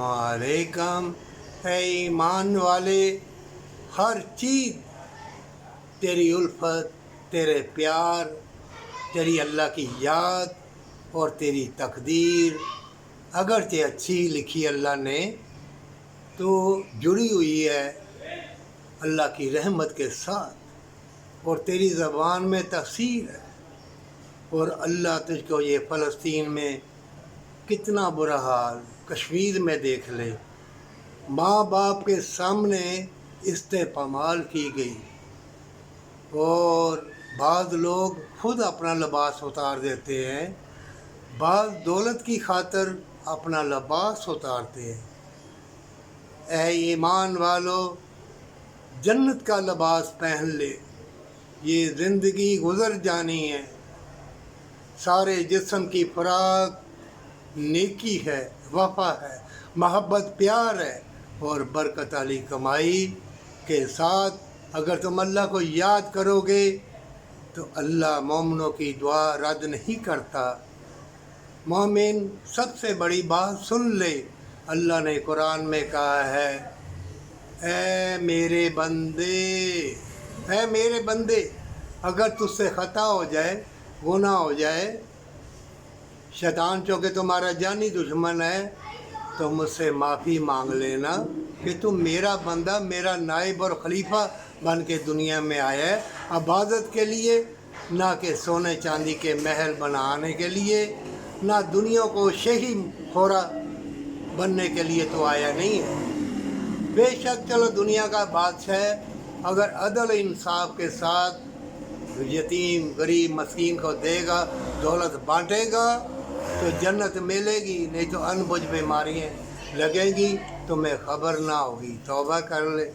अलैकुम। है ईमान वाले, हर चीज़ तेरी उल्फत, तेरे प्यार, तेरी अल्लाह की याद और तेरी तकदीर अगरचे अच्छी लिखी अल्लाह ने तो जुड़ी हुई है अल्लाह की रहमत के साथ, और तेरी ज़बान में तफसीर है। और अल्लाह तुझको ये फ़लस्तीन में कितना बुरा हाल, कश्मीर में देख ले, माँ बाप के सामने इस्तेपामाल की गई, और बाज़ लोग खुद अपना लिबास उतार देते हैं, बाज़ दौलत की खातिर अपना लिबास उतारते हैं। ऐ ईमान वालों, जन्नत का लिबास पहन ले, ये ज़िंदगी गुज़र जानी है। सारे जिस्म की खुराक नेकी है, वफ़ा है, मोहब्बत प्यार है, और बरकत वाली कमाई के साथ अगर तुम अल्लाह को याद करोगे तो अल्लाह मोमिनों की दुआ रद्द नहीं करता। मोमिन सबसे बड़ी बात सुन ले, अल्लाह ने कुरान में कहा है, ऐ मेरे बंदे, अगर तुझसे ख़ता हो जाए, गुनाह हो जाए, शैतान चूँकि तुम्हारा जानी दुश्मन है, तो मुझसे माफ़ी मांग लेना कि तुम मेरा बंदा, मेरा नाइब और ख़लीफ़ा बन के दुनिया में आया है, इबादत के लिए, ना कि सोने चांदी के महल बनाने के लिए, ना दुनिया को शही खोरा बनने के लिए तो आया नहीं है। बेशक चलो दुनिया का बादशाह अगर अदल इंसाफ के साथ यतीम गरीब मस्कीन को देगा, दौलत बांटेगा तो जन्नत मिलेगी, नहीं तो अनबुझ बीमारियाँ लगेंगी, तुम्हें खबर ना होगी। तौबा कर ले।